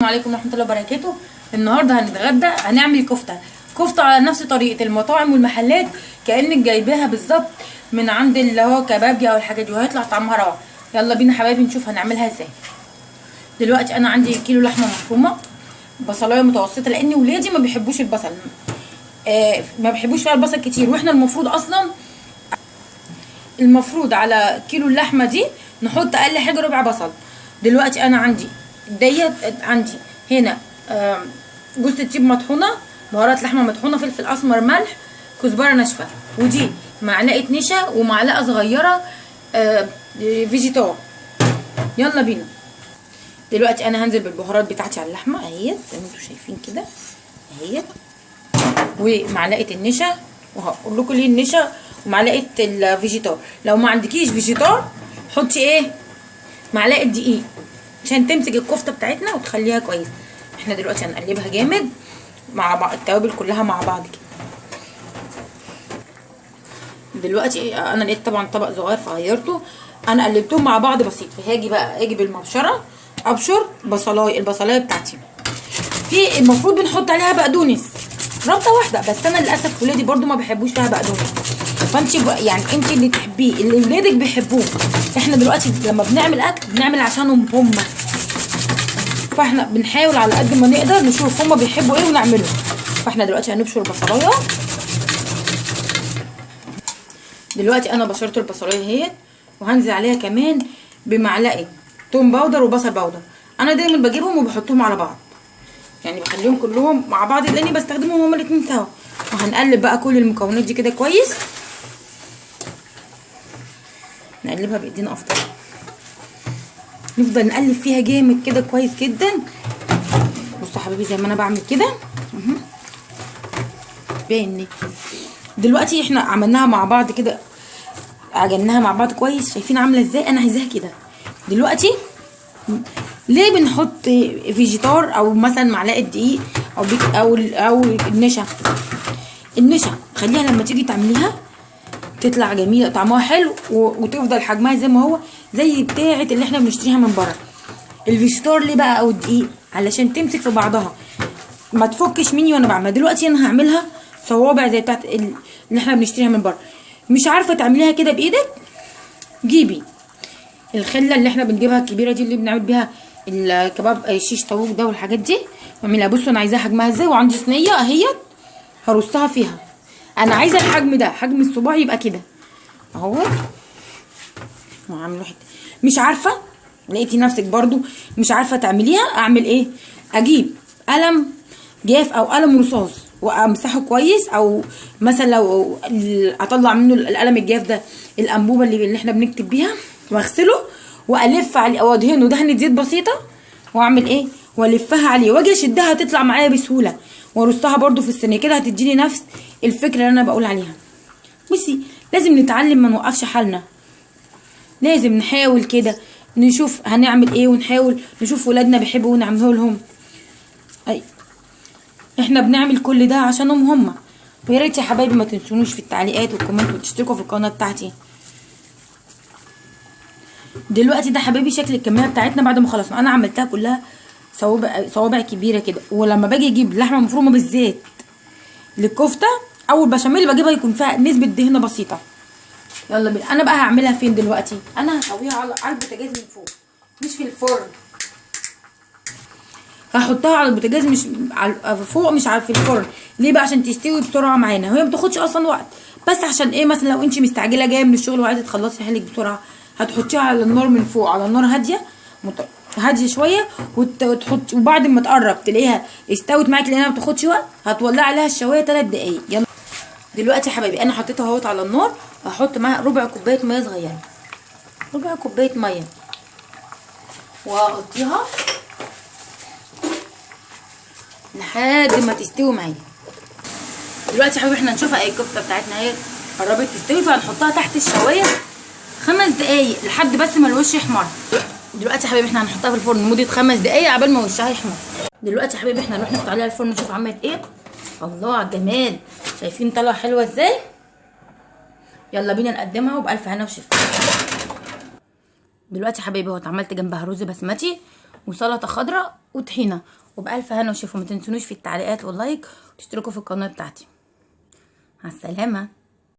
عليكم ورحمه الله وبركاته. النهارده هنتغدى، هنعمل كفته على نفس طريقه المطاعم والمحلات، كانك جايباها بالظبط من عند اللي هو كبابجي او الحاجات دي، وهيطلع طعمها روعه. يلا بينا حبايبي نشوف هنعملها ازاي. دلوقتي انا عندي كيلو لحمه مفرومه، بصلايه متوسطه لان ولادي ما بيحبوش البصل، ما بيحبوش فيها البصل كتير، واحنا المفروض على كيلو اللحمه دي نحط اقل حاجه ربع بصل. دلوقتي انا عندي عندي هنا جوز الطيب مطحونه، بهارات لحمه مطحونه، فلفل اسمر، ملح، كزبره ناشفه، ودي معلقه نشا ومعلقه صغيره فيجيتار. يلا بينا. دلوقتي انا هنزل بالبهارات بتاعتي على اللحمه اهيت زي ما انتم شايفين كده اهيت، ومعلقه النشا، وهقول لكم ليه النشا ومعلقه الفيجيتار. لو ما عندكيش فيجيتار حطي معلقه دقيق عشان تمسك الكفته بتاعتنا وتخليها كويس. احنا دلوقتي هنقلبها جامد مع بعض، التوابل كلها مع بعض كده. دلوقتي انا لقيت طبعا طبق صغير فغيرته، انا قلبتهم مع بعض بسيط، فهاجي بقى اجي بالمبشره ابشر البصلايه بتاعتي. في المفروض بنحط عليها بقدونس ربطه واحده، بس انا للاسف ولادي برده ما بيحبوش فيها بقدونس، فانت يعني انت اللي تحبيه اللي ولادك بيحبوه. احنا دلوقتي لما بنعمل اكل بنعمل عشانهم هم، فاحنا بنحاول على قد ما نقدر نشوف هم بيحبوا ايه ونعمله. فاحنا دلوقتي هنبشر البصلايه. دلوقتي انا بشرت البصلايه اهي، وهنزل عليها كمان بمعلقه توم باودر وبصل باودر. انا دايما بجيبهم وبحطهم على بعض، يعني بخليهم كلهم مع بعض لاني بستخدمهم هما الاتنين سوا. وهنقلب بقى كل المكونات دي كده كويس، نقلبها بايدينا افضل، نفضل نقلب فيها جامد كده كويس جدا. بصوا يا حبيبي زي ما انا بعمل كده باين. دلوقتي احنا عملناها مع بعض كده، عجناها مع بعض كويس، شايفين عامله ازاي؟ انا عايزاها كده. دلوقتي ليه بنحط فيجيتار او مثلا معلقه دقيق او النشا خليها لما تيجي تعمليها تطلع جميله، طعمها حلو وتفضل حجمها زي ما هو، زي بتاعه اللي احنا بنشتريها من بره. الفيجيتار ليه بقى او الدقيق؟ علشان تمسك في بعضها ما تفكش مني وانا بعملها. دلوقتي انا هعملها صوابع زي بتاعه اللي احنا بنشتريها من بره. مش عارفه تعمليها كده بايدك، جيبي الخله اللي احنا بنجيبها الكبيره دي اللي بنعمل بيها الكباب الشيش طاووق ده والحاجات دي، واعملها. بصوا انا عايزاها حجمها ازاي، وعندي صينيه اهيت هرصها فيها. انا عايزه الحجم ده، حجم الصباع يبقى كده اهو. وعامله حته مش عارفه، لقيتي نفسك برضو مش عارفه تعمليها، اعمل ايه؟ اجيب قلم جاف او قلم رصاص وامسحه كويس، او مثلا لو اطلع منه القلم الجاف ده الانبوبه اللي احنا بنكتب بيها، واغسله والف عليه او ادهنه دهنه زيت بسيطه، واعمل ايه؟ والفها عليه واجي اشدها تطلع معايا بسهوله، وارصها برده في الصينيه كده. هتديني نفس الفكره اللي انا بقول عليها. بصي لازم نتعلم، ما نوقفش حالنا، لازم نحاول كده نشوف هنعمل ايه، ونحاول نشوف ولادنا بيحبوا ونعمله لهم. احنا بنعمل كل ده عشانهم هم. ويا ريت يا حبايبي ما تنسونوش في التعليقات والكومنت وتشتركوا في القناه بتاعتي. دلوقتي ده حبايبي شكل الكميه بتاعتنا بعد ما خلصنا. انا عملتها كلها صوابع كبيره كده. ولما باجي اجيب لحمه مفرومه بالذات للكفته او البشاميل بجيبها يكون فيها نسبه دهنه بسيطه. يلا بينا. انا بقى هعملها فين دلوقتي؟ انا هسويها على البوتاجاز من فوق، مش في الفرن. هحطها على البوتاجاز مش فوق، مش في الفرن. ليه بقى؟ عشان تستوي بسرعه معانا، وهي ما بتاخدش اصلا وقت. بس عشان ايه؟ مثلا لو انت مستعجله جايه من الشغل وعايزه تخلصي حالك بسرعه، هتحطيها على النار من فوق، على النار هاديه شويه، وتحط، وبعد ما تقرب تلاقيها استوت معاكي لانها ما بتاخدش وقت، هتولعي عليها الشوايه 3 دقايق. يلا دلوقتي يا حبايبي انا حطيتها اهوت على النار. هحط معاها ربع كوبايه ميه صغيره، ربع كوبايه ميه، وهغطيها لحد ما تستوي معايا. دلوقتي يا حبايبي احنا هنشوفها ايه. الكفته بتاعتنا اهي قربت تستوي، فهنحطها تحت الشوايه 5 دقايق لحد بس ما الوش يحمر. دلوقتي يا حبايبي احنا هنحطها في الفرن لمده 5 دقايق عبال ما وشها يحمر. دلوقتي يا حبايبي احنا هنروح نحط عليها الفرن نشوف عملت ايه. الله على الجمال، شايفين طالعه حلوه ازاي؟ يلا بينا نقدمها وبألف هنا وشفا. دلوقتي يا حبايبي اهو عملت جنبها رز بسمتي وسلطه خضراء وطحينه. وبألف هنا وشوفوا، ما تنسونوش في التعليقات واللايك وتشتركوا في القناه بتاعتي. مع السلامه.